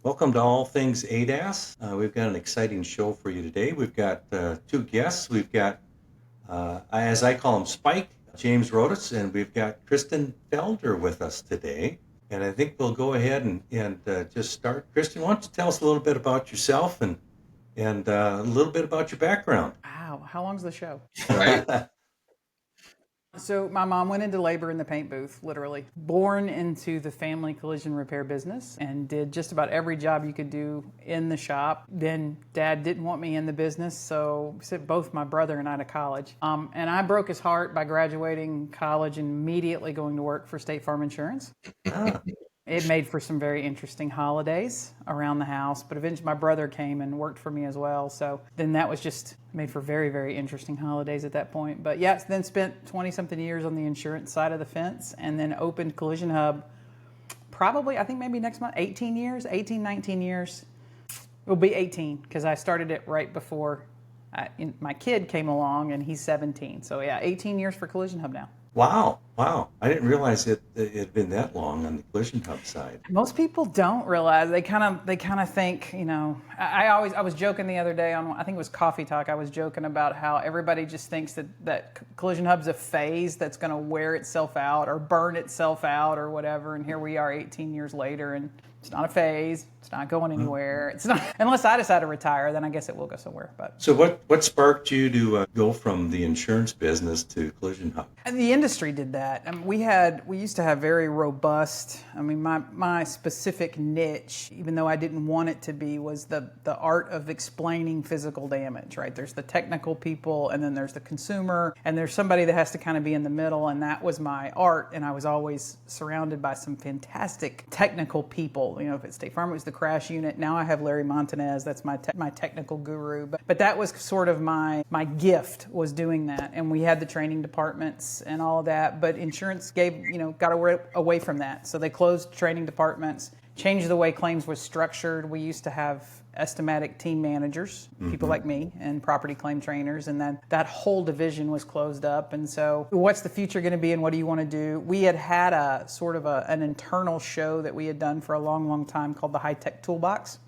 Welcome to All Things ADAS. We've got an exciting show for you today. We've got two guests. We've got, as I call him, Spike, James Rodas, and we've got Kristen Felder with us today. And I think we'll go ahead and just start. Kristen, why don't you tell us a little bit about yourself and a little bit about your background? Wow, how long's the show? Right. So my mom went into labor in the paint booth, literally. Born into the family collision repair business and did just about every job you could do in the shop. Then Dad didn't want me in the business, so we sent both my brother and I to college. And I broke his heart by graduating college and immediately going to work for State Farm Insurance. It made for some very interesting holidays around the house, but eventually my brother came and worked for me as well. So then that was just made for very, very interesting holidays at that point. But yeah, then spent 20 something years on the insurance side of the fence and then opened Collision Hub probably, I think maybe next month, 18 years, 18, 19 years. It'll be 18 because I started it right before my kid came along and he's 17. So yeah, 18 years for Collision Hub now. Wow. I didn't realize it had been that long on the Collision Hub side. Most people don't realize. They kind of think, I was joking the other day on, I think it was Coffee Talk. I was joking about how everybody just thinks that Collision Hub's a phase that's going to wear itself out or burn itself out or whatever. And here we are 18 years later, and it's not a phase. It's not going anywhere. It's not, unless I decide to retire, then I guess it will go somewhere. But So what sparked you to go from the insurance business to Collision Hub? and the industry did that. I mean, we used to have very robust. I mean, my specific niche, even though I didn't want it to be, was the art of explaining physical damage. Right? There's the technical people, and then there's the consumer, and there's somebody that has to kind of be in the middle. And that was my art. And I was always surrounded by some fantastic technical people. You know, if it's State Farm, it was the crash unit. Now I have Larry Montanez. That's my technical guru. But that was sort of my gift, was doing that. And we had the training departments and all of that. But insurance got away from that. So they closed training departments, changed the way claims was structured. We used to have estimatic team managers, people like me, and property claim trainers, and then that whole division was closed up. And so what's the future going to be and what do you want to do? We had a sort of an internal show that we had done for a long, long time called the High Tech Toolbox.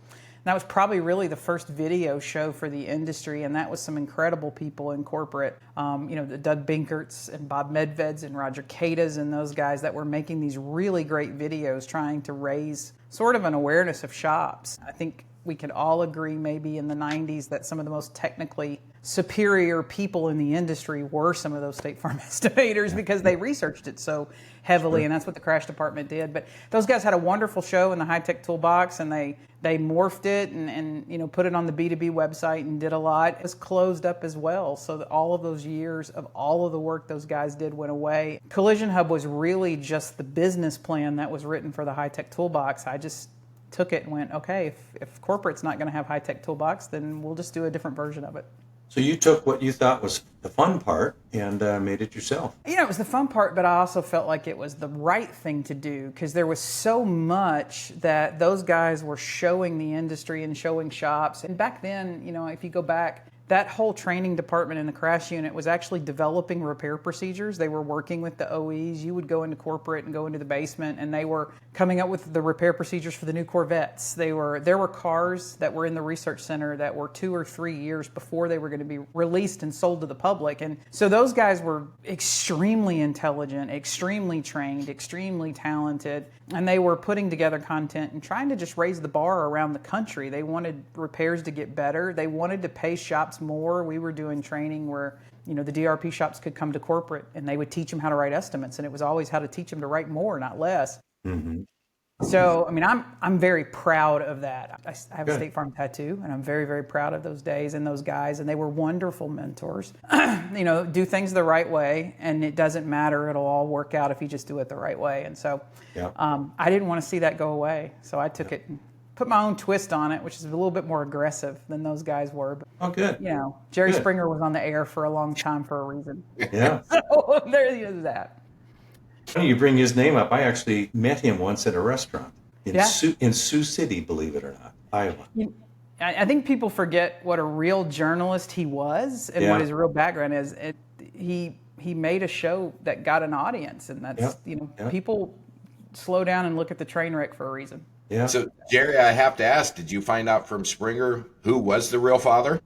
That was probably really the first video show for the industry, and that was some incredible people in corporate. The Doug Binkerts and Bob Medveds and Roger Cadas and those guys that were making these really great videos trying to raise sort of an awareness of shops. I think we could all agree maybe in the 90s that some of the most technically superior people in the industry were some of those State Farm estimators because they researched it so heavily, and that's what the crash department did. But those guys had a wonderful show in the High Tech Toolbox, and they morphed it and put it on the B2B website and did a lot. It was closed up as well, so that all of those years of all of the work those guys did went away. Collision Hub was really just the business plan that was written for the High Tech Toolbox. I just took it and went, okay, if corporate's not going to have High Tech Toolbox, then we'll just do a different version of it. So you took what you thought was the fun part and made it yourself. It was the fun part, but I also felt like it was the right thing to do because there was so much that those guys were showing the industry and showing shops. And back then, if you go back, that whole training department in the crash unit was actually developing repair procedures. They were working with the OEs. You would go into corporate and go into the basement, and they were coming up with the repair procedures for the new Corvettes. There were cars that were in the research center that were 2 or 3 years before they were going to be released and sold to the public. And so those guys were extremely intelligent, extremely trained, extremely talented, and they were putting together content and trying to just raise the bar around the country. They wanted repairs to get better. They wanted to pay shops more. We were doing training where the DRP shops could come to corporate and they would teach them how to write estimates, and it was always how to teach them to write more, not less. Mm-hmm. So I'm very proud of that. I have Good. a State Farm tattoo, and I'm very, very proud of those days and those guys, and they were wonderful mentors. Do things the right way, and it doesn't matter. It'll all work out if you just do it the right way. And so I didn't want to see that go away, so I took it and put my own twist on it, which is a little bit more aggressive than those guys were. But, Oh, good. Jerry Good. Springer was on the air for a long time for a reason. Yeah. So there is that. Funny you bring his name up. I actually met him once at a restaurant in Yeah. Sioux City, believe it or not, Iowa. I think people forget what a real journalist he was and Yeah. what his real background is. He made a show that got an audience, and that's Yep. people slow down and look at the train wreck for a reason. Yeah. So, Jerry, I have to ask, did you find out from Springer who was the real father?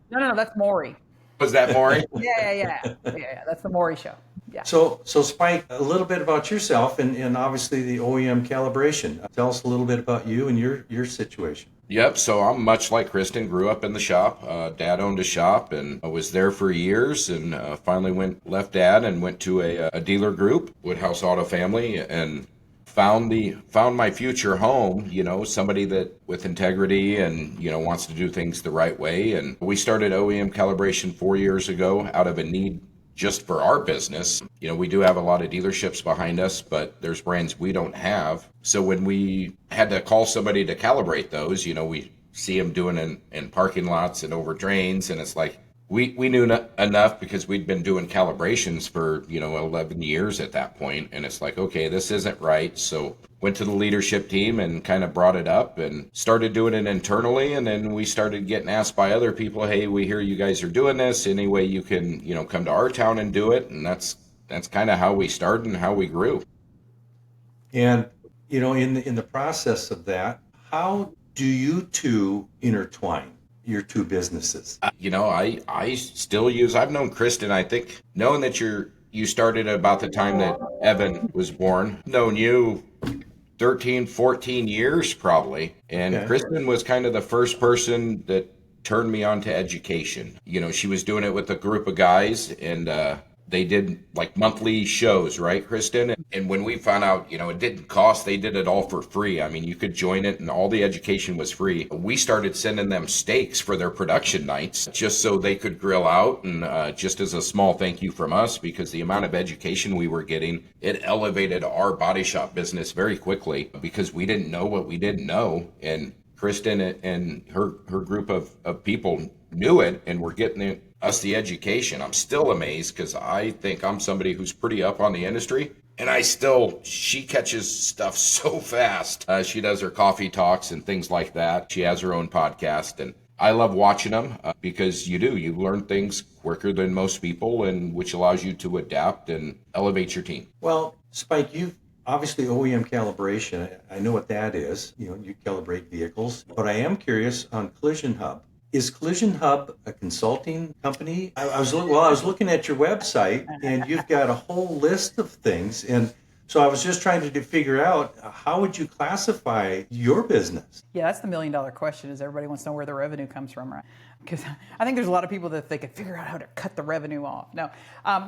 No, that's Maury. Was that Maury? Yeah. That's the Maury show. Yeah. So Spike, a little bit about yourself and obviously the OEM calibration. Tell us a little bit about you and your situation. Yep. So I'm much like Kristen. Grew up in the shop. Dad owned a shop, and I was there for years. And finally left Dad and went to a dealer group, Woodhouse Auto Family, and found my future home. Somebody that with integrity and wants to do things the right way. And we started OEM calibration 4 years ago out of a need just for our business. We do have a lot of dealerships behind us, but there's brands we don't have. So when we had to call somebody to calibrate those, we see them doing in parking lots and over drains. And it's like, we knew enough because we'd been doing calibrations for 11 years at that point, and it's like, okay, this isn't right. So went to the leadership team and kind of brought it up and started doing it internally, and then we started getting asked by other people, hey, we hear you guys are doing this, any way you can come to our town and do it. And that's kind of how we started and how we grew. And in the process of that, how do you two intertwine your two businesses? I still use. I've known Kristen. I think knowing that you started about the time that Evan was born. Known you 13, 14 years probably. And Okay. Kristen was kind of the first person that turned me on to education. She was doing it with a group of guys, and they did like monthly shows, right, Kristen? And when we found out, it didn't cost, they did it all for free. I mean, you could join it and all the education was free. We started sending them steaks for their production nights just so they could grill out, and just as a small thank you from us, because the amount of education we were getting, it elevated our body shop business very quickly because we didn't know what we didn't know. And Kristen and her group of people knew it and were getting us the education. I'm still amazed because I think I'm somebody who's pretty up on the industry, and she catches stuff so fast. She does her coffee talks and things like that. She has her own podcast, and I love watching them because you learn things quicker than most people, and which allows you to adapt and elevate your team. Well, Spike, you've obviously OEM calibration. I know what that is. You calibrate vehicles, but I am curious on Collision Hub. Is Collision Hub a consulting company? I was looking at your website, and you've got a whole list of things, and so I was just trying to figure out how would you classify your business? Yeah, that's the $1 million question. Is everybody wants to know where the revenue comes from, right? Because I think there's a lot of people that they could figure out how to cut the revenue off. No,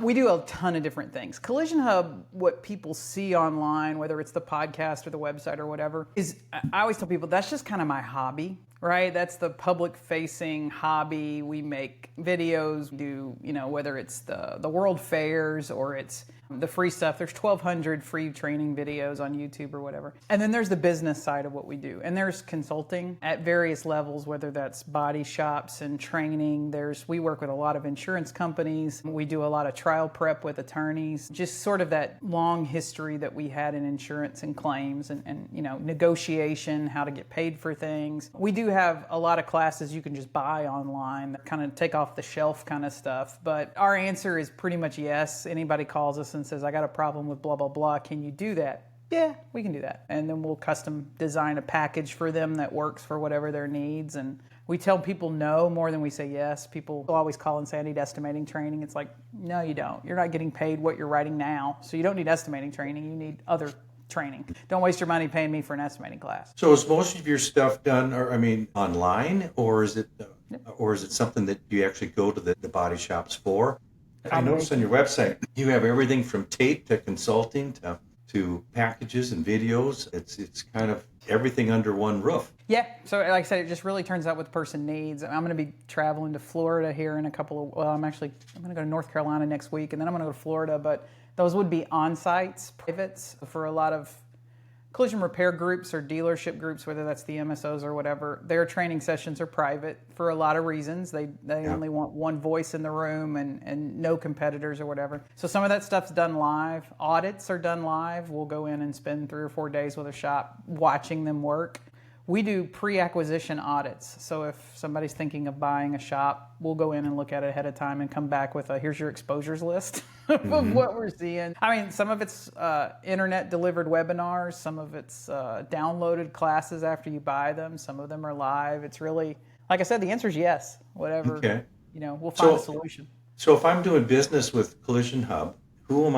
we do a ton of different things. Collision Hub, what people see online, whether it's the podcast or the website or whatever, is I always tell people that's just kind of my hobby. Right, that's the public-facing hobby. We make videos, do whether it's the world fairs or it's the free stuff. There's 1,200 free training videos on YouTube or whatever. And then there's the business side of what we do. And there's consulting at various levels, whether that's body shops and training. We work with a lot of insurance companies. We do a lot of trial prep with attorneys. Just sort of that long history that we had in insurance and claims and negotiation, how to get paid for things. We do have a lot of classes you can just buy online that kind of take off the shelf kind of stuff. But our answer is pretty much yes. Anybody calls us and says, I got a problem with blah, blah, blah. Can you do that? Yeah, we can do that. And then we'll custom design a package for them that works for whatever their needs. And we tell people no more than we say yes. People always call and say, I need estimating training. It's like, no, you don't. You're not getting paid what you're writing now. So you don't need estimating training. You need other training. Don't waste your money paying me for an estimating class. So is most of your stuff done, online, or is it something that you actually go to the body shops for? I noticed on your website you have everything from tape to consulting to packages and videos. It's kind of everything under one roof. Yeah, so like I said, it just really turns out what the person needs. I'm going to be traveling to Florida here in I'm going to go to North Carolina next week, and then I'm going to go to Florida, but those would be on-sites, privates, for a lot of collision repair groups or dealership groups, whether that's the MSOs or whatever. Their training sessions are private for a lot of reasons. They only want one voice in the room and no competitors or whatever. So some of that stuff's done live. Audits are done live. We'll go in and spend 3 or 4 days with a shop watching them work. We do pre-acquisition audits. So if somebody's thinking of buying a shop, we'll go in and look at it ahead of time and come back with here's your exposures list of what we're seeing. I mean, some of it's internet delivered webinars, some of it's downloaded classes after you buy them, some of them are live. It's really, like I said, the answer is yes. Whatever, Okay. We'll find a solution. So if I'm doing business with Collision Hub, who am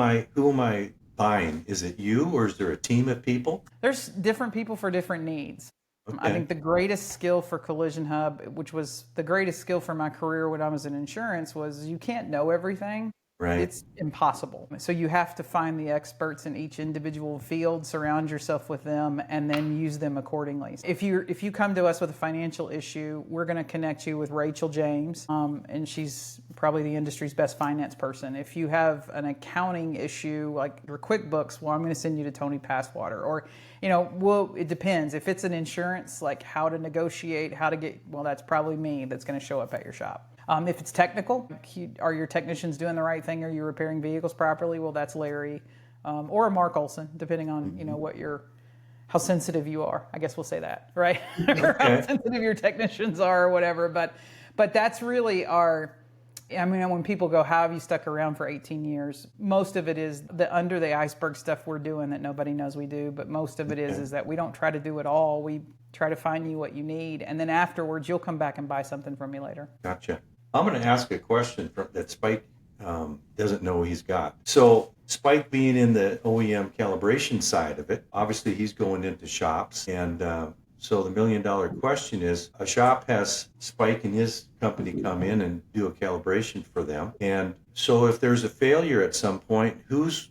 I buying? Is it you, or is there a team of people? There's different people for different needs. Okay. I think the greatest skill for Collision Hub, which was the greatest skill for my career when I was in insurance, was you can't know everything. Right. It's impossible. So you have to find the experts in each individual field, surround yourself with them, and then use them accordingly. If you come to us with a financial issue, we're going to connect you with Rachel James, and she's probably the industry's best finance person. If you have an accounting issue like your QuickBooks, well, I'm going to send you to Tony Passwater. Or, it depends. If it's an insurance, like how to negotiate, how to get, well, that's probably me that's going to show up at your shop. If it's technical, are your technicians doing the right thing? Are you repairing vehicles properly? Well, that's Larry, or Mark Olson, depending on how sensitive you are. I guess we'll say that, right? Or how sensitive your technicians are, or whatever. But that's really when people go, how have you stuck around for 18 years? Most of it is the under the iceberg stuff we're doing that nobody knows we do. But most of it is that we don't try to do it all. We try to find you what you need, and then afterwards you'll come back and buy something from me later. Gotcha. I'm going to ask a question that Spike doesn't know he's got. So Spike being in the OEM calibration side of it, obviously he's going into shops. And so the $1 million question is, a shop has Spike and his company come in and do a calibration for them. And so if there's a failure at some point, who's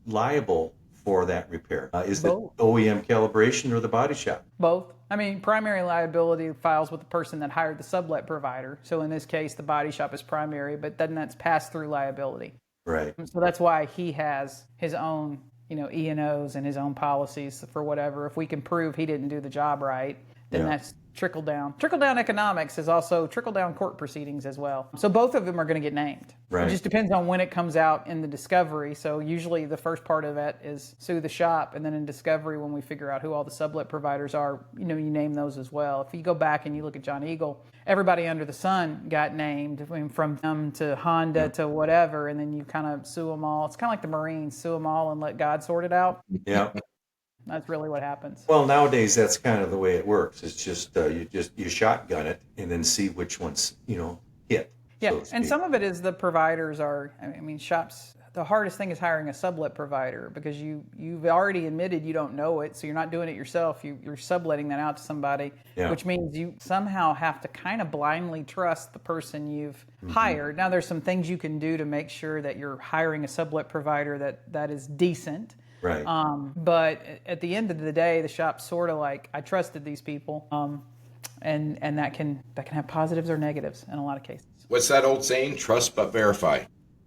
liable for that repair? Is it OEM calibration or the body shop? Both. I mean, primary liability files with the person that hired the sublet provider. So in this case, the body shop is primary, but then that's pass-through liability. Right. So that's why he has his own, E&Os and his own policies for whatever. If we can prove he didn't do the job right, then that's trickle down. Trickle down economics is also trickle down court proceedings as well. So both of them are going to get named. Right. It just depends on when it comes out in the discovery. So usually the first part of it is sue the shop, and then in discovery, when we figure out who all the sublet providers are, you name those as well. If you go back and you look at John Eagle, everybody under the sun got named, from them to Honda to whatever, and then you kind of sue them all. It's kind of like the Marines, sue them all and let God sort it out. Yeah. That's really what happens. Well, nowadays that's kind of the way it works. It's just you shotgun it and then see which ones hit. Yeah, so to and speak. some of it is the providers are. I mean, shops. The hardest thing is hiring a sublet provider, because you've already admitted you don't know it, so you're not doing it yourself. You're subletting that out to somebody, which means you somehow have to kind of blindly trust the person you've hired. Now, there's some things you can do to make sure that you're hiring a sublet provider that is decent. Right. But at the end of the day, the shop's sort of like, I trusted these people, and that can have positives or negatives in a lot of cases. What's that old saying? Trust but verify.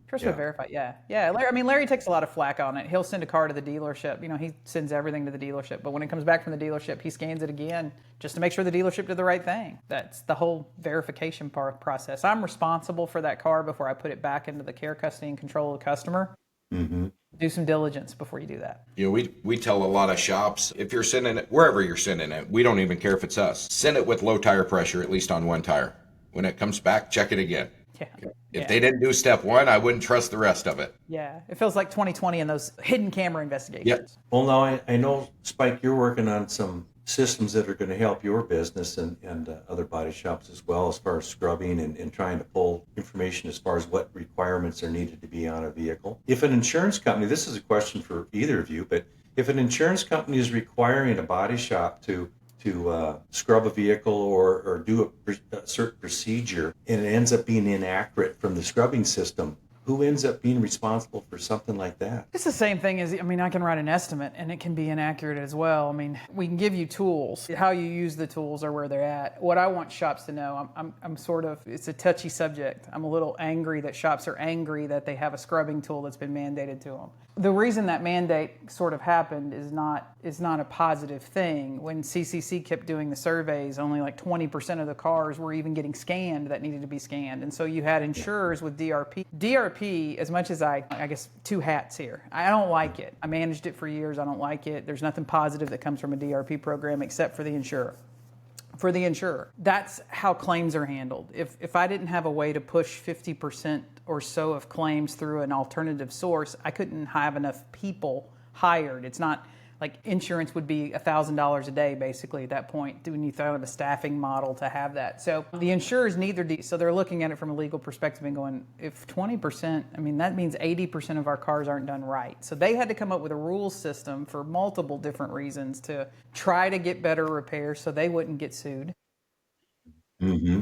Trust but verify, yeah. Larry takes a lot of flack on it. He'll send a car to the dealership. He sends everything to the dealership. But when it comes back from the dealership, he scans it again just to make sure the dealership did the right thing. That's the whole verification process. I'm responsible for that car before I put it back into the care, custody, and control of the customer. Mm-hmm. Do some diligence before you do that. We tell a lot of shops, if you're sending it, wherever you're sending it, we don't even care if it's us. Send it with low tire pressure, at least on one tire. When it comes back, check it again. Yeah. If they didn't do step one, I wouldn't trust the rest of it. Yeah, it feels like 2020 and those hidden camera investigations. Yep. Well, now I know, Spike, you're working on some systems that are going to help your business and other body shops as well, as far as scrubbing and trying to pull information as far as what requirements are needed to be on a vehicle. If an insurance company, this is a question for either of you, but if an insurance company is requiring a body shop to scrub a vehicle or do a certain procedure, and it ends up being inaccurate from the scrubbing system, who ends up being responsible for something like that? It's the same thing as, I can write an estimate and it can be inaccurate as well. We can give you tools. How you use the tools are where they're at. What I want shops to know, I'm sort of, it's a touchy subject. I'm a little angry that shops are angry that they have a scrubbing tool that's been mandated to them. The reason that mandate sort of happened is not a positive thing. When CCC kept doing the surveys, only like 20% of the cars were even getting scanned that needed to be scanned. And so you had insurers with DRP. DRP, as much as I guess two hats here. I don't like it. I managed it for years. I don't like it. There's nothing positive that comes from a DRP program except for the insurer. For the insurer, that's how claims are handled. If I didn't have a way to push 50% or so of claims through an alternative source, I couldn't have enough people hired. It's not like insurance would be $1,000 a day basically at that point when you thought of a staffing model to have that. So the insurers need so they're looking at it from a legal perspective and going, if 20%, I mean, that means 80% of our cars aren't done right. So they had to come up with a rules system for multiple different reasons to try to get better repairs so they wouldn't get sued. Mm-hmm.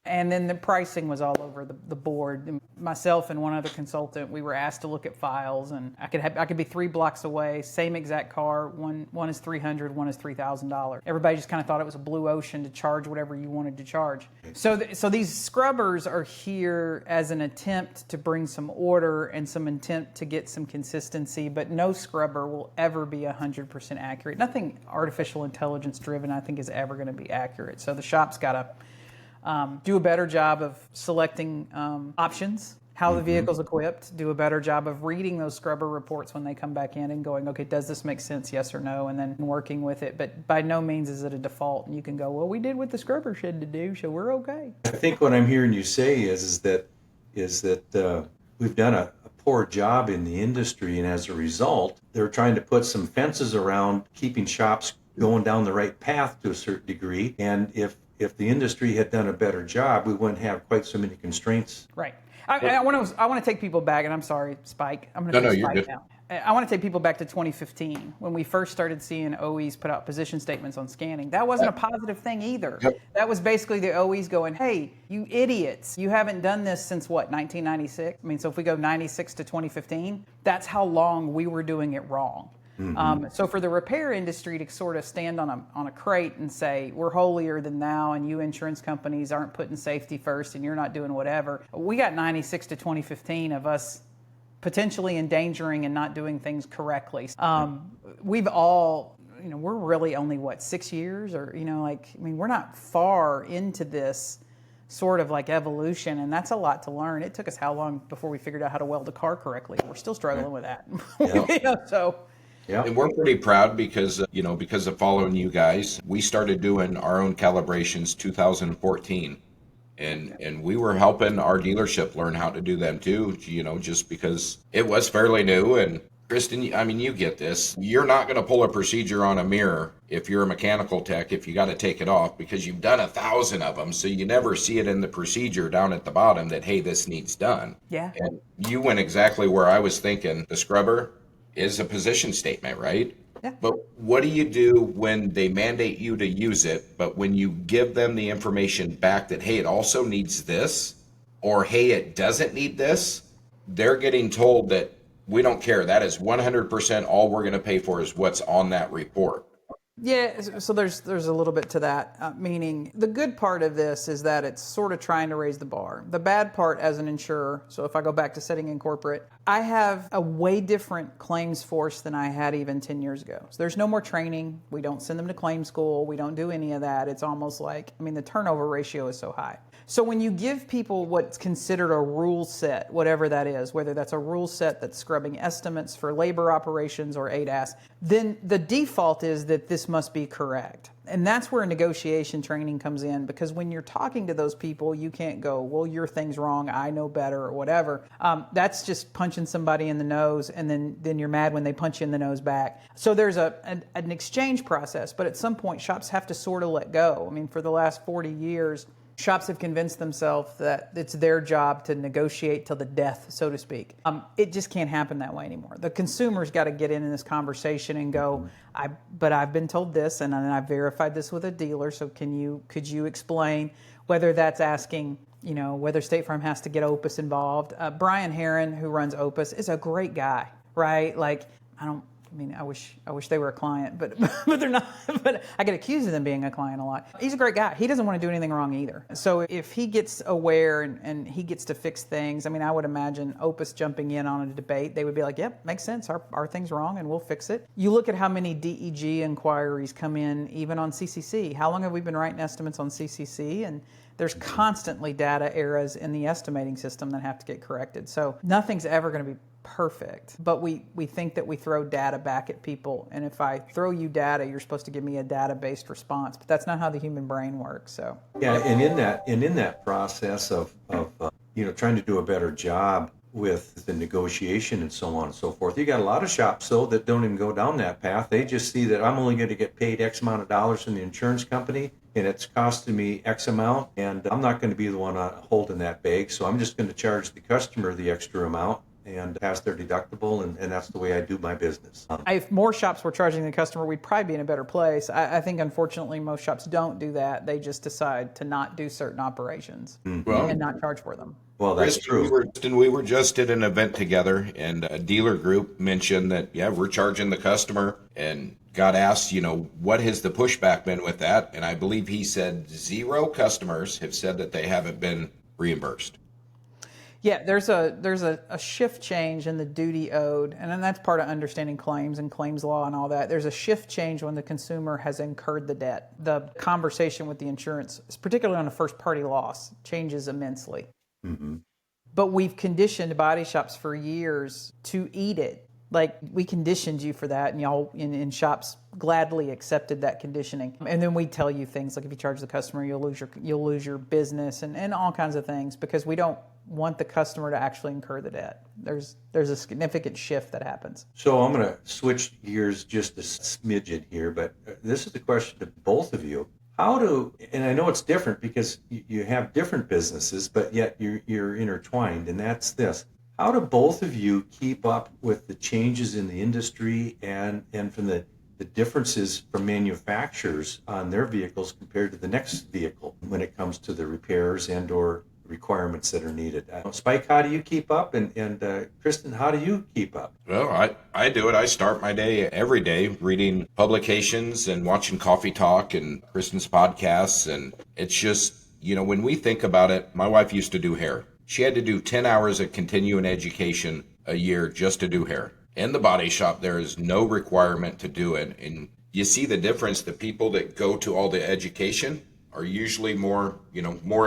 And then the pricing was all over the board. And myself and one other consultant, we were asked to look at files, and I could be 3 blocks away, same exact car. One is $300, one is $3,000. Everybody just kind of thought it was a blue ocean to charge whatever you wanted to charge. So these scrubbers are here as an attempt to bring some order and some attempt to get some consistency, but no scrubber will ever be 100% accurate. Nothing artificial intelligence driven, I think, is ever going to be accurate. So the shop's got to do a better job of selecting options, how the vehicle's equipped, do a better job of reading those scrubber reports when they come back in and going, okay, does this make sense, yes or no, and then working with it. But by no means is it a default, and you can go, well, we did what the scrubber said to do, so we're okay. I think what I'm hearing you say is that we've done a poor job in the industry, and as a result, they're trying to put some fences around keeping shops going down the right path to a certain degree. And if the industry had done a better job, we wouldn't have quite so many constraints. Right. I want to take people back, and I'm sorry, Spike. I'm going to take Spike now. I want to take people back to 2015 when we first started seeing OEs put out position statements on scanning. That wasn't a positive thing either. Yep. That was basically the OEs going, hey, you idiots, you haven't done this since what, 1996? I mean, so if we go 96 to 2015, that's how long we were doing it wrong. Mm-hmm. So for the repair industry to sort of stand on a crate and say, we're holier than thou and you insurance companies aren't putting safety first and you're not doing whatever. We got 96 to 2015 of us potentially endangering and not doing things correctly. We've all, we're really only, 6 years or, we're not far into this sort of like evolution, and that's a lot to learn. It took us how long before we figured out how to weld a car correctly? We're still struggling with that. Yeah. Yeah. And we're pretty proud because of following you guys. We started doing our own calibrations 2014. And we were helping our dealership learn how to do them too, just because it was fairly new. And Kristen, I mean, you get this. You're not going to pull a procedure on a mirror if you're a mechanical tech, if you got to take it off, because you've done 1,000 of them. So you never see it in the procedure down at the bottom that, hey, this needs done. Yeah. And you went exactly where I was thinking. The scrubber is a position statement, right? Yeah. But what do you do when they mandate you to use it, but when you give them the information back that, hey, it also needs this, or hey, it doesn't need this, they're getting told that we don't care. That is 100% all we're going to pay for is what's on that report. Yeah, so there's a little bit to that, meaning the good part of this is that it's sort of trying to raise the bar. The bad part as an insurer, so if I go back to setting in corporate, I have a way different claims force than I had even 10 years ago. So there's no more training. We don't send them to claim school. We don't do any of that. It's almost like, the turnover ratio is so high. So when you give people what's considered a rule set, whatever that is, whether that's a rule set that's scrubbing estimates for labor operations or ADAS, then the default is that this must be correct. And that's where negotiation training comes in, because when you're talking to those people, you can't go, well, your thing's wrong, I know better, or whatever. That's just punching somebody in the nose, and then you're mad when they punch you in the nose back. So there's an exchange process, but at some point, shops have to sort of let go. For the last 40 years, shops have convinced themselves that it's their job to negotiate till the death, so to speak. It just can't happen that way anymore. The consumer's got to get in this conversation and go, but I've been told this, and I verified this with a dealer, so could you explain whether that's asking, whether State Farm has to get Opus involved. Brian Herron, who runs Opus, is a great guy, right? I mean, I wish they were a client, but but they're not. But I get accused of them being a client a lot. He's a great guy. He doesn't want to do anything wrong either. So if he gets aware and he gets to fix things, I mean, I would imagine Opus jumping in on a debate. They would be like, "Yep, makes sense. Our thing's wrong, and we'll fix it." You look at how many DEG inquiries come in, even on CCC. How long have we been writing estimates on CCC? And there's constantly data errors in the estimating system that have to get corrected. So nothing's ever going to be perfect, but we think that we throw data back at people, and if I throw you data, you're supposed to give me a data-based response, but that's not how the human brain works. So Yeah, and in that process of trying to do a better job with the negotiation and so on and so forth, you got a lot of shops though that don't even go down that path. They just see that I'm only going to get paid X amount of dollars from the insurance company, and it's costing me X amount, and I'm not going to be the one holding that bag, so I'm just going to charge the customer the extra amount and pass their deductible, and that's the way I do my business. If more shops were charging the customer, we'd probably be in a better place. I think, unfortunately, most shops don't do that. They just decide to not do certain operations and not charge for them. Well, that's true. We were just at an event together, and a dealer group mentioned that, yeah, we're charging the customer, and got asked, what has the pushback been with that? And I believe he said 0 customers have said that they haven't been reimbursed. Yeah, there's a shift change in the duty owed, and then that's part of understanding claims and claims law and all that. There's a shift change when the consumer has incurred the debt. The conversation with the insurance, particularly on a first-party loss, changes immensely. Mm-hmm. But we've conditioned body shops for years to eat it. Like, we conditioned you for that, and y'all in shops gladly accepted that conditioning. And then we tell you things like, if you charge the customer, you'll lose your business and all kinds of things, because we don't want the customer to actually incur the debt. There's a significant shift that happens. So I'm going to switch gears just a smidgen here, but this is the question to both of you. And I know it's different because you have different businesses, but yet you're intertwined, and that's this. How do both of you keep up with the changes in the industry and from the differences from manufacturers on their vehicles compared to the next vehicle when it comes to the repairs and or requirements that are needed? Spike, how do you keep up? And Kristen, how do you keep up? Well, I do it. I start my day every day reading publications and watching Coffee Talk and Kristen's podcasts. And it's just, when we think about it, my wife used to do hair. She had to do 10 hours of continuing education a year just to do hair. In the body shop, there is no requirement to do it. And you see the difference. The people that go to all the education are usually more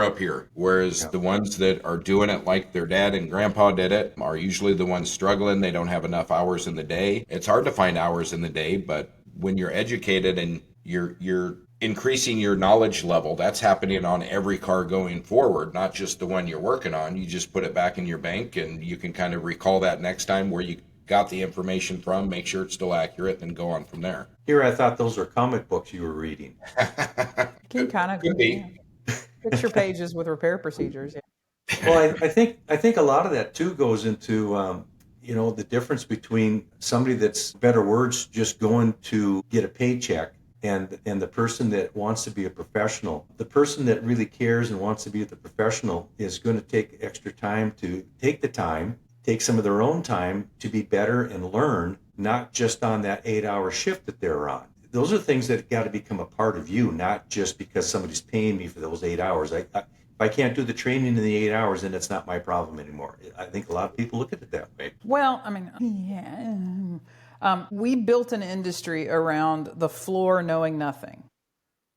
up here. Whereas the ones that are doing it like their dad and grandpa did it are usually the ones struggling. They don't have enough hours in the day. It's hard to find hours in the day, but when you're educated and you're increasing your knowledge level, that's happening on every car going forward, not just the one you're working on. You just put it back in your bank and you can kind of recall that next time where you got the information from, make sure it's still accurate, and go on from there. Here, I thought those were comic books you were reading. Can kind of could be. Picture pages with repair procedures. Yeah. Well, I think a lot of that too goes into the difference between somebody that's, better words, just going to get a paycheck, and the person that wants to be a professional. The person that really cares and wants to be the professional is going to take extra time to take some of their own time to be better and learn, not just on that 8-hour shift that they're on. Those are things that got to become a part of you, not just because somebody's paying me for those 8 hours. If I can't do the training in the 8 hours, then it's not my problem anymore. I think a lot of people look at it that way. Well, I mean, yeah. We built an industry around the floor knowing nothing.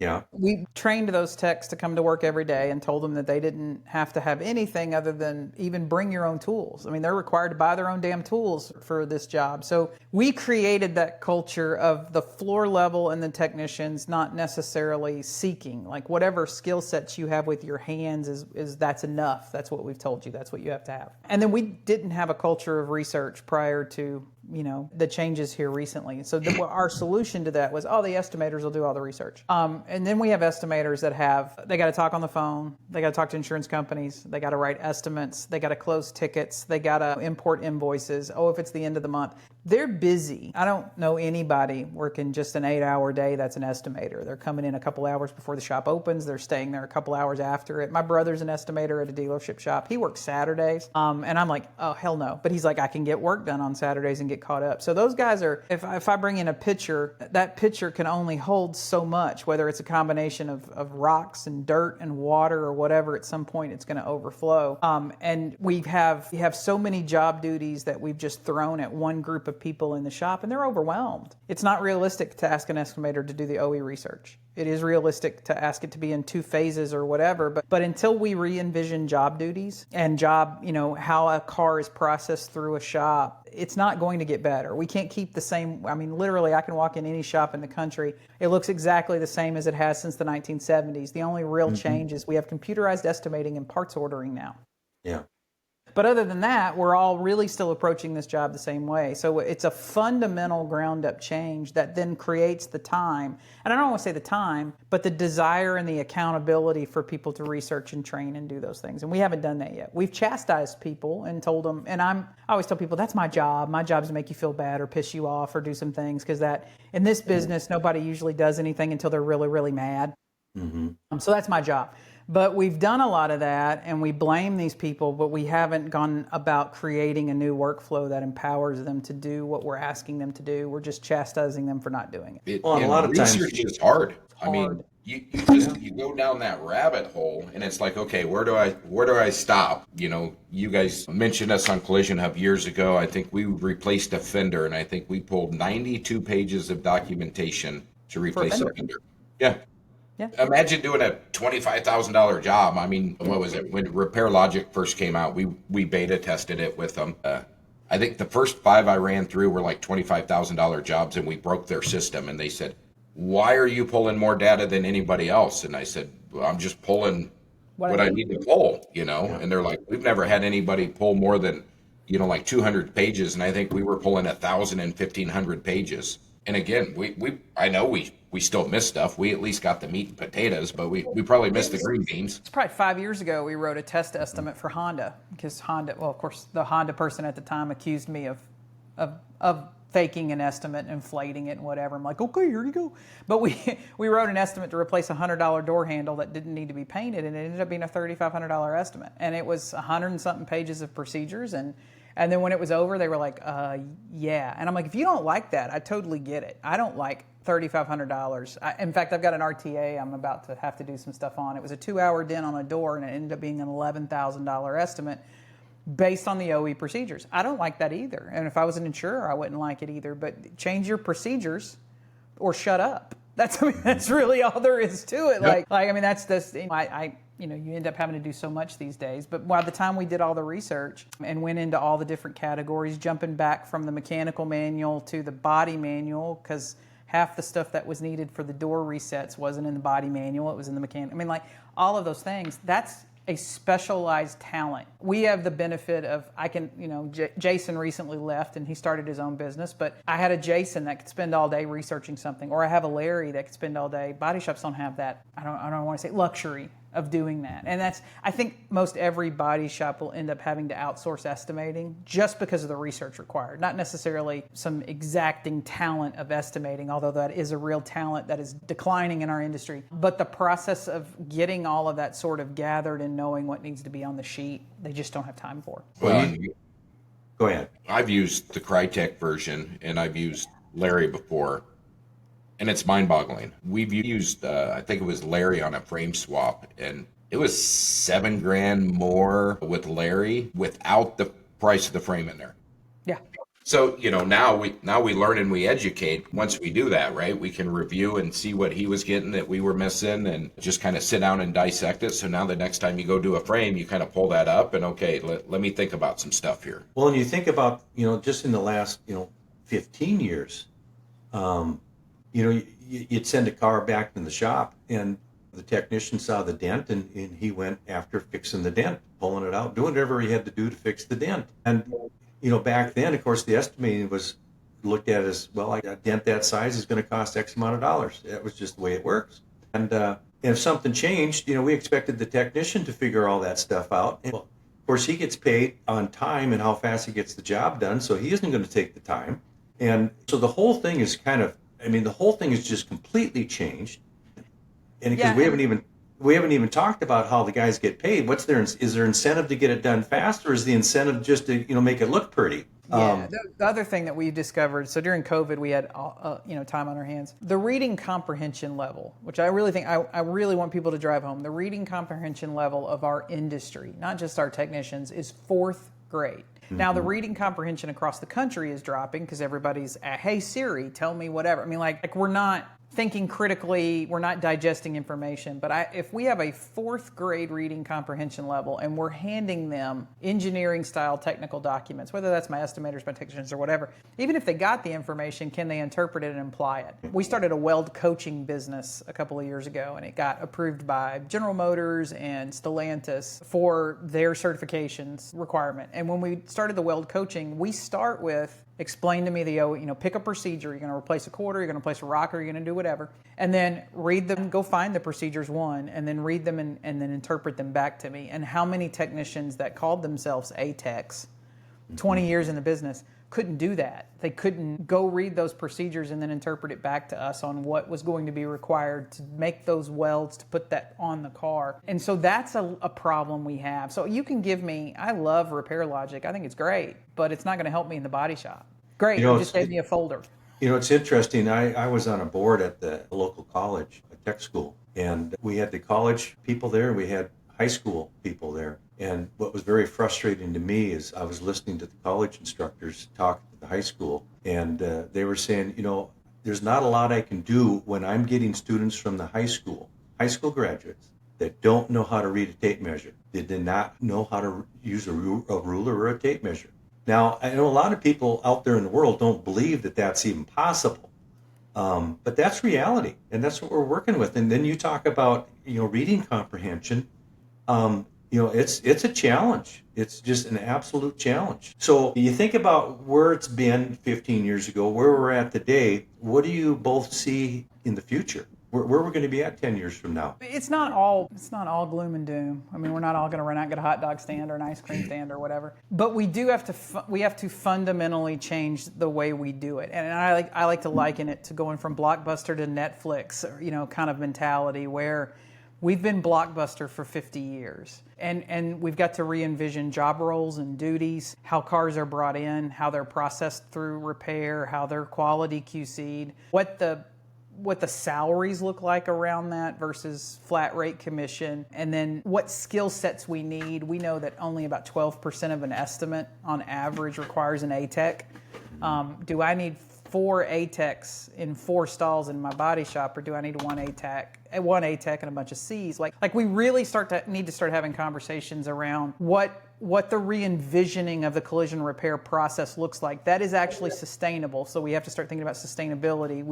Yeah. We trained those techs to come to work every day and told them that they didn't have to have anything other than even bring your own tools. I mean, they're required to buy their own damn tools for this job. So we created that culture of the floor level and the technicians not necessarily seeking. Like, whatever skill sets you have with your hands is that's enough. That's what we've told you. That's what you have to have. And then we didn't have a culture of research prior to the changes here recently. So our solution to that was, the estimators will do all the research. And then we have estimators that they got to talk on the phone. They got to talk to insurance companies. They got to write estimates. They got to close tickets. They got to import invoices. If it's the end of the month. They're busy. I don't know anybody working just an 8-hour day that's an estimator. They're coming in a couple hours before the shop opens. They're staying there a couple hours after it. My brother's an estimator at a dealership shop. He works Saturdays. And I'm like, oh, hell no. But he's like, I can get work done on Saturdays and get caught up. So those guys are, if I bring in a pitcher, that pitcher can only hold so much, whether it's a combination of rocks and dirt and water or whatever. At some point, it's going to overflow. And we have so many job duties that we've just thrown at one group of people in the shop, and they're overwhelmed. It's not realistic to ask an estimator to do the OE research. It is realistic to ask it to be in 2 phases or whatever, but until we re-envision job duties and how a car is processed through a shop, it's not going to get better. We can't keep the same. I mean, literally, I can walk in any shop in the country. It looks exactly the same as it has since the 1970s. The only real change is we have computerized estimating and parts ordering now. Yeah. But other than that, we're all really still approaching this job the same way. So it's a fundamental ground-up change that then creates the time. And I don't want to say the time, but the desire and the accountability for people to research and train and do those things. And we haven't done that yet. We've chastised people and told them, and I always tell people, that's my job. My job is to make you feel bad or piss you off or do some things, because that in this business, nobody usually does anything until they're really, really mad. So that's my job. But we've done a lot of that, and we blame these people, but we haven't gone about creating a new workflow that empowers them to do what we're asking them to do. We're just chastising them for not doing it. Well, a lot of times research is hard. I mean, hard. you go down that rabbit hole, and it's like, okay, where do I stop? You guys mentioned us on Collision Hub years ago. I think we replaced a fender, and I think we pulled 92 pages of documentation to replace a fender. Yeah. Yeah. Imagine doing a $25,000 job. I mean, what was it? When Repair Logic first came out, we beta tested it with them. I think the first 5 I ran through were like $25,000 jobs, and we broke their system. And they said, "Why are you pulling more data than anybody else?" And I said, well, "I'm just pulling what I need to pull." And they're like, "We've never had anybody pull more than like 200 pages." And I think we were pulling 1,000 and 1,500 pages. And again, I know we still miss stuff. We at least got the meat and potatoes, but we probably missed the green beans. It's probably 5 years ago we wrote a test estimate for Honda, because Honda, well, of course, the Honda person at the time accused me of faking an estimate, inflating it and whatever. I'm like, okay, here you go. But we wrote an estimate to replace a $100 door handle that didn't need to be painted, and it ended up being a $3,500 estimate. And it was 100 and something pages of procedures, and then when it was over, they were like, yeah. And I'm like, if you don't like that, I totally get it. I don't like $3,500. In fact, I've got an RTA I'm about to have to do some stuff on. It was a 2-hour dent on a door, and it ended up being an $11,000 estimate based on the OE procedures. I don't like that either. And if I was an insurer, I wouldn't like it either. But change your procedures or shut up. That's really all there is to it. Yep. You end up having to do so much these days. But by the time we did all the research and went into all the different categories, jumping back from the mechanical manual to the body manual, because half the stuff that was needed for the door resets wasn't in the body manual, it was in the mechanical. I mean, all of those things, that's a specialized talent. We have the benefit of, Jason recently left and he started his own business, but I had a Jason that could spend all day researching something, or I have a Larry that could spend all day. Body shops don't have that, I don't want to say luxury of doing that. And I think most every body shop will end up having to outsource estimating just because of the research required, not necessarily some exacting talent of estimating, although that is a real talent that is declining in our industry. But the process of getting all of that sort of gathered and knowing what needs to be on the sheet, they just don't have time for. Well, go ahead. I've used the Crytek version, and I've used Larry before, and it's mind-boggling. We've used, I think it was Larry on a frame swap, and it was $7,000 more with Larry without the price of the frame in there. Yeah. So, now we learn and we educate. Once we do that, right, we can review and see what he was getting that we were missing, and just kind of sit down and dissect it. So now the next time you go do a frame, you kind of pull that up and, okay, let me think about some stuff here. Well, and you think about, just in the last, 15 years, you'd send a car back to the shop, and the technician saw the dent, and he went after fixing the dent, pulling it out, doing whatever he had to do to fix the dent. And, back then, of course, the estimating was looked at as, well, a dent that size is going to cost X amount of dollars. That was just the way it works. And if something changed, we expected the technician to figure all that stuff out. And, well, of course, he gets paid on time and how fast he gets the job done, so he isn't going to take the time. And so the whole thing is the whole thing is just completely changed. And because Yeah, we haven't even talked about how the guys get paid. Is there incentive to get it done fast, or is the incentive just to make it look pretty? yeah. The other thing that we discovered, so during COVID, we had time on our hands. The reading comprehension level, which I really think I really want people to drive home. The reading comprehension level of our industry, not just our technicians, is fourth grade. Now the reading comprehension across the country is dropping because everybody's hey Siri, tell me whatever. I mean, like we're not thinking critically, we're not digesting information. But if we have a fourth grade reading comprehension level and we're handing them engineering style technical documents, whether that's my estimators, my technicians, or whatever, even if they got the information, can they interpret it and apply it? We started a weld coaching business a couple of years ago, and it got approved by General Motors and Stellantis for their certifications requirement. And when we started the weld coaching, we start with explain to me pick a procedure. You're going to replace a quarter, you're going to replace a rocker, you're going to do whatever. And then read them, go find the procedures one, and then read them and then interpret them back to me. And how many technicians that called themselves ATECs, 20 years in the business, couldn't do that. They couldn't go read those procedures and then interpret it back to us on what was going to be required to make those welds, to put that on the car. And so that's a problem we have. So you can give me, I love Repair Logic. I think it's great, but it's not going to help me in the body shop. Great, you just gave me a folder. It's interesting. I was on a board at the local college, a tech school, and we had the college people there, and we had high school people there. And what was very frustrating to me is I was listening to the college instructors talk to the high school, and they were saying, there's not a lot I can do when I'm getting students from the high school graduates that don't know how to read a tape measure. They did not know how to use a ruler or a tape measure. Now, I know a lot of people out there in the world don't believe that that's even possible, but that's reality, and that's what we're working with. And then you talk about, reading comprehension. It's a challenge. It's just an absolute challenge. So you think about where it's been 15 years ago, where we're at today. What do you both see in the future? Where we're going to be at 10 years from now? It's not all gloom and doom. I mean, we're not all going to run out and get a hot dog stand or an ice cream stand or whatever. But we do have to fundamentally change the way we do it. And I like to liken it to going from Blockbuster to Netflix, or, kind of mentality where we've been Blockbuster for 50 years. And we've got to re-envision job roles and duties, how cars are brought in, how they're processed through repair, how they're quality QC'd, what the salaries look like around that versus flat rate commission, and then what skill sets we need. We know that only about 12% of an estimate on average requires an ATEC. Do I need 4 ATECs in 4 stalls in my body shop, or do I need one ATEC and a bunch of Cs? Like we really need to start having conversations around what the re-envisioning of the collision repair process looks like. That is actually sustainable. So we have to start thinking about sustainability.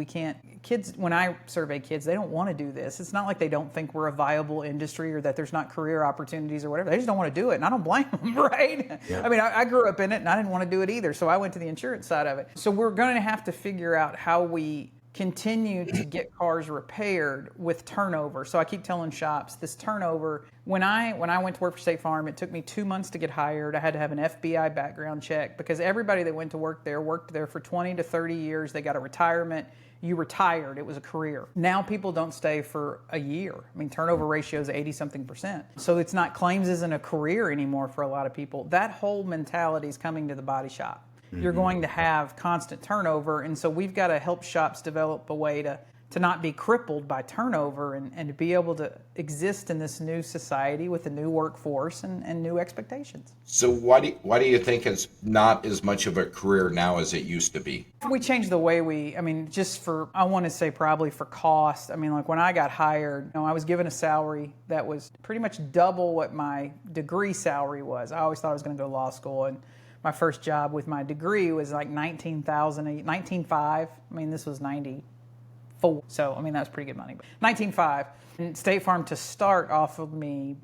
When I survey kids, they don't want to do this. It's not like they don't think we're a viable industry or that there's not career opportunities or whatever. They just don't want to do it, and I don't blame them, right? Yeah. I mean, I grew up in it, and I didn't want to do it either, so I went to the insurance side of it. So we're going to have to figure out how we continue to get cars repaired with turnover. So I keep telling shops this turnover. When I went to work for State Farm, it took me 2 months to get hired. I had to have an FBI background check because everybody that went to work there worked there for 20 to 30 years. They got a retirement. You retired. It was a career. Now people don't stay for a year. I mean, turnover ratio is 80-something%. So it's not, claims isn't a career anymore for a lot of people. That whole mentality is coming to the body shop. You're going to have constant turnover, and so we've got to help shops develop a way to not be crippled by turnover and to be able to exist in this new society with a new workforce and new expectations. So why do you think it's not as much of a career now as it used to be? We changed the way I want to say probably for cost. I mean, like when I got hired, I was given a salary that was pretty much double what my degree salary was. I always thought I was going to go to law school, and my first job with my degree was like $19,500. I mean, this was 94. So, I mean, that was pretty good money. $19,500. And State Farm to start offered me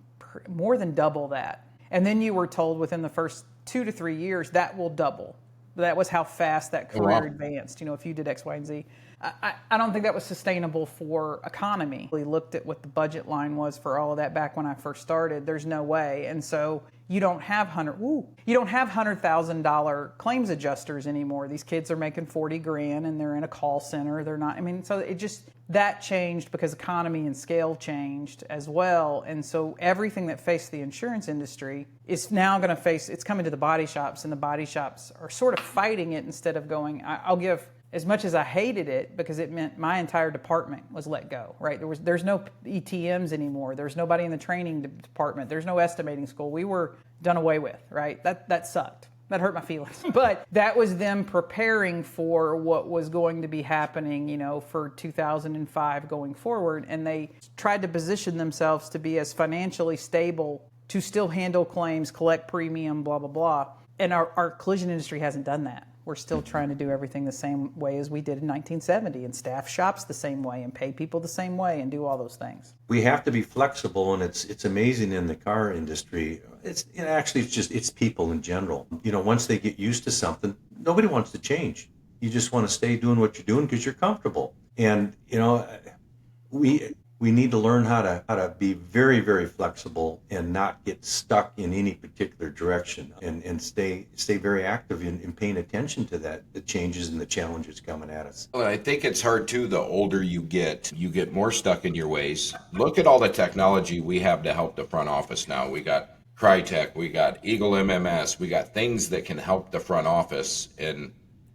more than double that. And then you were told within the first 2 to 3 years that will double. That was how fast that career advanced. If you did X, Y, and Z. I don't think that was sustainable for economy. We looked at what the budget line was for all of that back when I first started. There's no way. And so you don't have $100,000 claims adjusters anymore. These kids are making 40 grand and they're in a call center. They're not, I mean, so it just, that changed because economy and scale changed as well. And so everything that faced the insurance industry is now going to face, it's coming to the body shops, and the body shops are sort of fighting it instead of going, I'll give, as much as I hated it because it meant my entire department was let go, right? There's no ETMs anymore. There's nobody in the training department. There's no estimating school. We were done away with, right? That sucked. That hurt my feelings. But that was them preparing for what was going to be happening, you know, for 2005 going forward. And they tried to position themselves to be as financially stable to still handle claims, collect premium, blah, blah, blah. And our collision industry hasn't done that. We're still trying to do everything the same way as we did in 1970 and staff shops the same way and pay people the same way and do all those things. We have to be flexible, and it's amazing in the car industry. It's people in general. You know, once they get used to something, nobody wants to change. You just want to stay doing what you're doing because you're comfortable. And you know, we need to learn how to be very, very flexible and not get stuck in any particular direction, and stay very active in paying attention to the changes and the challenges coming at us. Well, I think it's hard too. The older you get more stuck in your ways. Look at all the technology we have to help the front office now. We got Crytek, we got Eagle MMS, we got things that can help the front office, and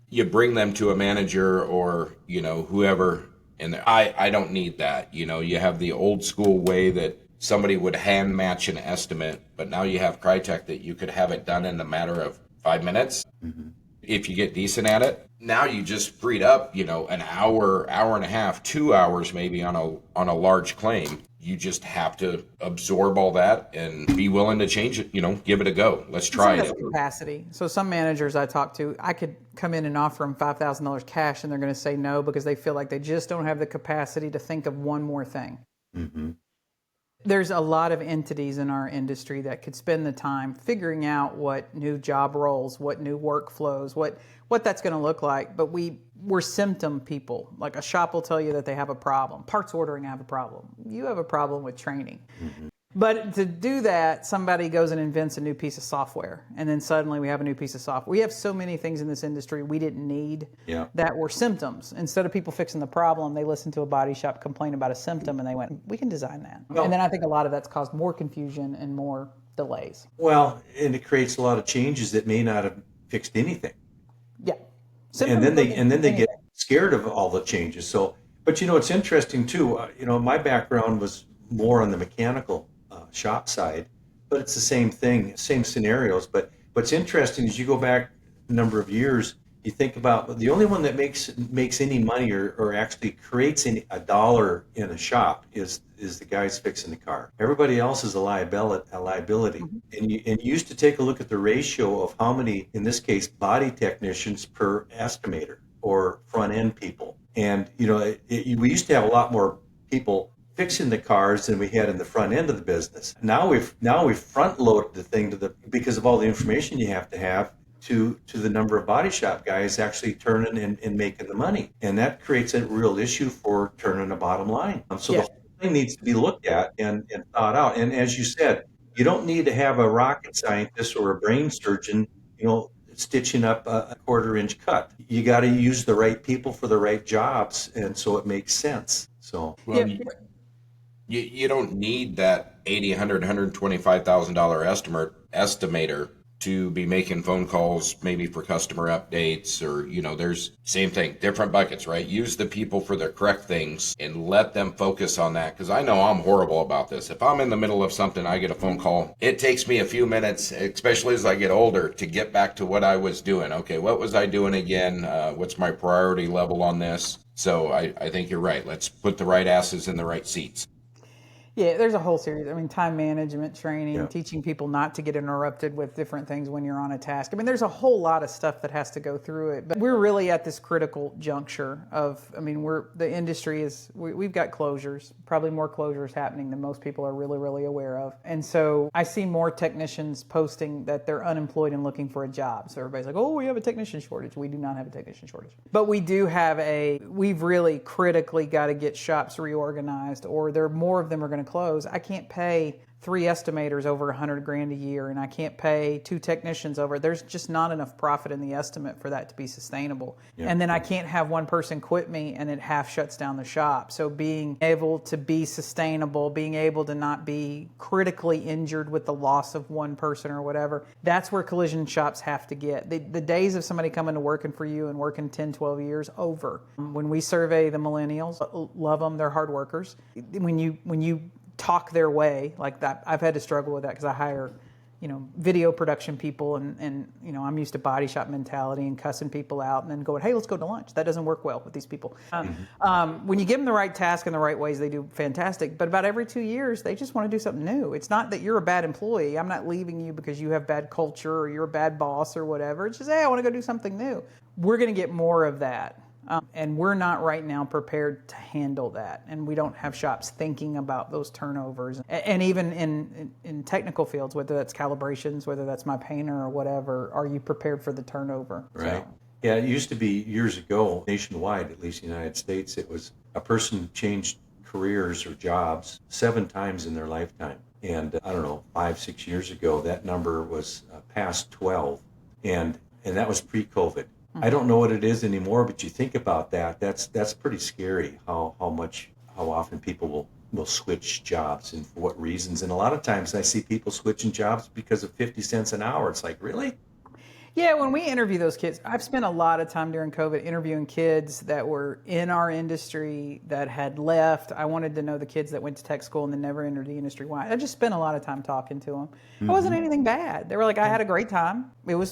you bring them to a manager or, you know, whoever. And I don't need that. You know, you have the old school way that somebody would hand match an estimate, but now you have Crytek that you could have it done in a matter of 5 minutes. Mm-hmm. If you get decent at it. Now you just freed up, you know, an hour, hour and a half, 2 hours maybe on a large claim. You just have to absorb all that and be willing to change it, you know, give it a go. Let's try it. Capacity. So some managers I talk to, I could come in and offer them $5,000 cash and they're going to say no because they feel like they just don't have the capacity to think of one more thing. Mm-hmm. There's a lot of entities in our industry that could spend the time figuring out what new job roles, what new workflows, what that's going to look like. But we're symptom people. Like a shop will tell you that they have a problem. Parts ordering have a problem. You have a problem with training. Mm-hmm. But to do that, somebody goes and invents a new piece of software, and then suddenly we have a new piece of software. We have so many things in this industry we didn't need that were symptoms. Instead of people fixing the problem, they listened to a body shop complain about a symptom, and they went, we can design that. Well, and then I think a lot of that's caused more confusion and more delays. Well, and it creates a lot of changes that may not have fixed anything. Yeah. And then they get scared of all the changes. So, but you know, it's interesting too. You know, my background was more on the mechanical shop side, but it's the same thing, same scenarios. But what's interesting is you go back a number of years, you think about the only one that makes any money or actually creates a dollar in a shop is the guys fixing the car. Everybody else is a liability. Mm-hmm. And you used to take a look at the ratio of how many, in this case, body technicians per estimator or front end people. And you know, we used to have a lot more people fixing the cars than we had in the front end of the business. Now we've front loaded the thing because of all the information you have to the number of body shop guys actually turning and making the money. And that creates a real issue for turning a bottom line. So the whole thing needs to be looked at and thought out. And as you said, you don't need to have a rocket scientist or a brain surgeon, you know, stitching up a 1/4-inch cut. You got to use the right people for the right jobs, and so it makes sense. So you don't need that $80,000, $125,000 estimator to be making phone calls maybe for customer updates, or, you know, there's same thing, different buckets, right? Use the people for the correct things and let them focus on that. Because I know I'm horrible about this. If I'm in the middle of something, I get a phone call. It takes me a few minutes, especially as I get older, to get back to what I was doing. Okay, what was I doing again? What's my priority level on this? So I think you're right. Let's put the right asses in the right seats. Yeah, there's a whole series. I mean, time management training, teaching people not to get interrupted with different things when you're on a task. I mean, there's a whole lot of stuff that has to go through it. But we're really at this critical juncture of, I mean, the industry is, we've got closures, probably more closures happening than most people are really, really aware of. And so I see more technicians posting that they're unemployed and looking for a job. So everybody's like, oh, we have a technician shortage. We do not have a technician shortage. But we do have we've really critically got to get shops reorganized, or more of them are going to close. I can't pay 3 estimators over 100 grand a year, and I can't pay 2 technicians over. There's just not enough profit in the estimate for that to be sustainable. Yeah. And then I can't have one person quit me and it half shuts down the shop. So being able to be sustainable, being able to not be critically injured with the loss of one person or whatever, that's where collision shops have to get. The days of somebody coming to working for you and working 10, 12 years, over. When we survey the millennials, love them, they're hard workers. When you talk their way like that, I've had to struggle with that because I hire, video production people, and I'm used to body shop mentality and cussing people out and then going, hey, let's go to lunch. That doesn't work well with these people. When you give them the right task and the right ways, they do fantastic. But about every 2 years, they just want to do something new. It's not that you're a bad employee. I'm not leaving you because you have bad culture or you're a bad boss or whatever. It's just, hey, I want to go do something new. We're going to get more of that. And we're not right now prepared to handle that. And we don't have shops thinking about those turnovers. And even in technical fields, whether that's calibrations, whether that's my painter or whatever, are you prepared for the turnover? Right. So. Yeah, it used to be years ago, nationwide, at least in the United States, it was a person changed careers or jobs 7 times in their lifetime. And I don't know, 5, 6 years ago, that number was past 12. And that was pre-COVID. I don't know what it is anymore, but you think about that. That's pretty scary. How often people will switch jobs and for what reasons. And a lot of times I see people switching jobs because of 50 cents an hour. It's like, really? Yeah, when we interview those kids, I've spent a lot of time during COVID interviewing kids that were in our industry that had left. I wanted to know the kids that went to tech school and then never entered the industry. Why? I just spent a lot of time talking to them. It wasn't anything bad. They were like, I had a great time.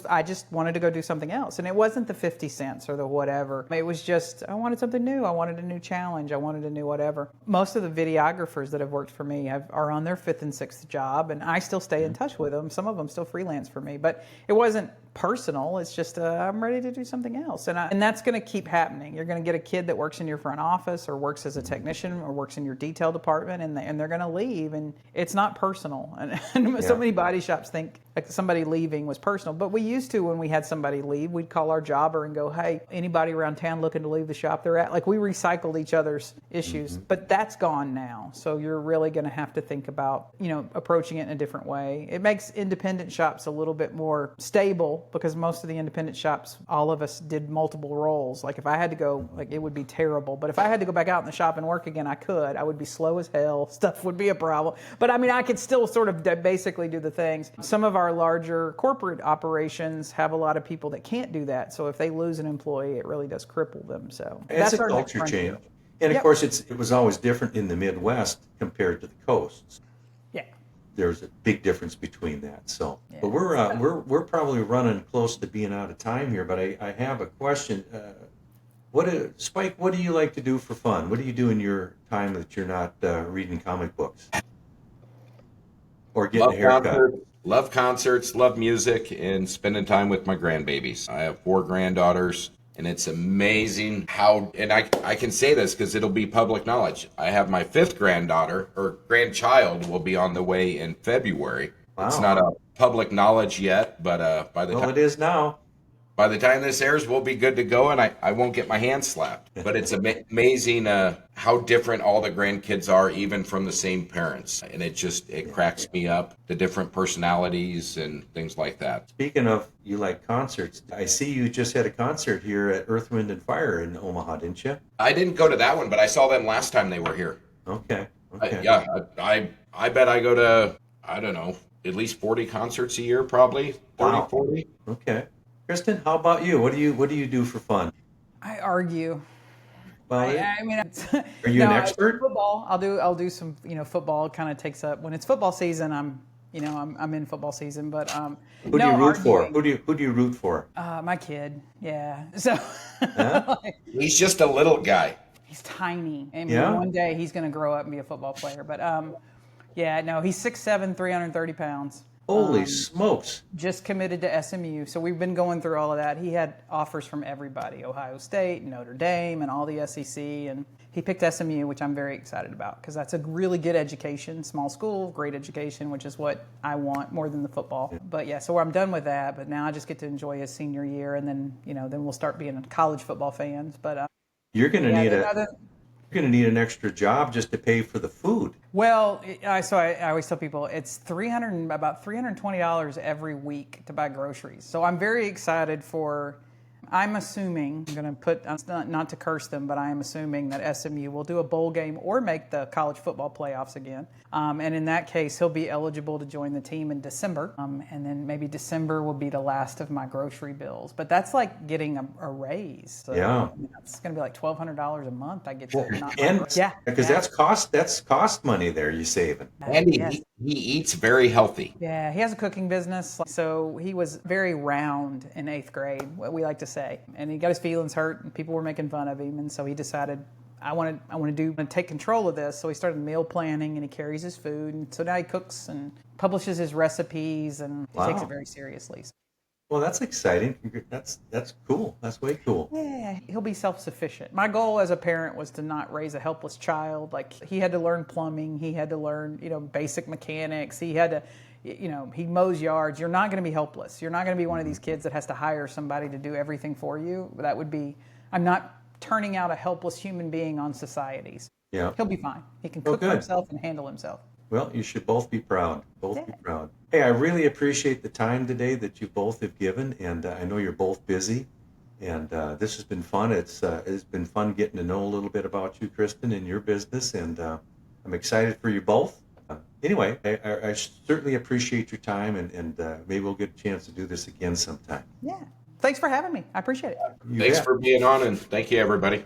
I just wanted to go do something else. And it wasn't the 50 cents or the whatever. It was just, I wanted something new. I wanted a new challenge. I wanted a new whatever. Most of the videographers that have worked for me are on their 5th and 6th job, and I still stay in touch with them. Some of them still freelance for me, but it wasn't personal. It's just I'm ready to do something else, and that's going to keep happening. You're going to get a kid that works in your front office or works as a technician or works in your detail department, and they're going to leave, and it's not personal. And so many body shops think like somebody leaving was personal, but we used to, when we had somebody leave, we'd call our jobber and go, hey, anybody around town looking to leave the shop they're at? Like, we recycled each other's issues, but that's gone now. So you're really going to have to think about approaching it in a different way. It makes independent shops a little bit more stable, because most of the independent shops, all of us did multiple roles. Like, if I had to go, like, it would be terrible. But if I had to go back out in the shop and work again, I could. I would be slow as hell. Stuff would be a problem. But I mean, I could still sort of basically do the things. Some of our larger corporate operations have a lot of people that can't do that. So if they lose an employee, it really does cripple them. So It's that's a our next culture frontier. change. And of course, it was always different in the Midwest compared to the coasts. Yeah. There's a big difference between that. So, but we're probably running close to being out of time here. But I have a question. Spike, what do you like to do for fun? What do you do in your time that you're not reading comic books or getting a haircut? Love concerts, love music, and spending time with my grandbabies. I have 4 granddaughters. And it's amazing how, and I can say this because it'll be public knowledge. I have my 5th granddaughter, or grandchild, will be on the way in February. Wow. It's not a public knowledge yet, but It is now. By the time this airs, we'll be good to go, and I won't get my hand slapped. But it's amazing how different all the grandkids are, even from the same parents. And it cracks me up, the different personalities and things like that. Speaking of, you like concerts, I see you just had a concert here at Earth, Wind, and Fire in Omaha, didn't you? I didn't go to that one, but I saw them last time they were here. Okay. I bet I go to, I don't know, at least 40 concerts a year, probably 30, Wow. 40. Okay. Kristen, how about you? What do you do for fun? I argue. Well, I mean, are you an expert? Football. I'll do some. Football kind of takes up when it's football season. I'm in football season, but Who do you root for? Who do you root for? My kid. Yeah. So He's just a little guy. he's tiny, and Yeah? one day he's going to grow up and be a football player. But he's 6'7", 330 pounds. Holy smokes. Just committed to SMU. So we've been going through all of that. He had offers from everybody, Ohio State, Notre Dame, and all the SEC. And he picked SMU, which I'm very excited about because that's a really good education, small school, great education, which is what I want more than the football. Yeah. But yeah, so I'm done with that. But now I just get to enjoy his senior year, and then we'll start being college football fans. But You're going to need going to need an extra job just to pay for the food. Well, I always tell people it's about $320 every week to buy groceries. So I'm very excited for. I'm assuming, I'm going to put, not to curse them, but I am assuming that SMU will do a bowl game or make the college football playoffs again. And in that case, he'll be eligible to join the team in December. And then maybe December will be the last of my grocery bills. But that's like getting a raise. So Yeah. it's going to be like $1,200 a month. I get to not And yeah. because Yeah. that's cost money there you're saving. And Yes. he eats very healthy. Yeah, he has a cooking business, so he was very round in 8th grade, what we like to say. And he got his feelings hurt, and people were making fun of him, and so he decided, I want to take control of this. So he started meal planning, and he carries his food, and so now he cooks and publishes his recipes, and he takes it very seriously. Well, that's exciting. That's cool. That's way cool. Yeah, he'll be self-sufficient. My goal as a parent was to not raise a helpless child. Like, he had to learn plumbing, he had to learn, basic mechanics. He had to, he mows yards. You're not going to be helpless. You're not going to be one of these kids that has to hire somebody to do everything for you. That would be, I'm not turning out a helpless human being on societies. Yeah. He'll be fine. He can cook for himself and handle himself. Well, you should both be proud. Be proud. Hey, I really appreciate the time today that you both have given, and I know you're both busy, and this has been fun. It's been fun getting to know a little bit about you, Kristen, and your business, and I'm excited for you both. Anyway, I certainly appreciate your time, and maybe we'll get a chance to do this again sometime. Yeah. Thanks for having me. I appreciate it. Thanks for being on, and thank you, everybody.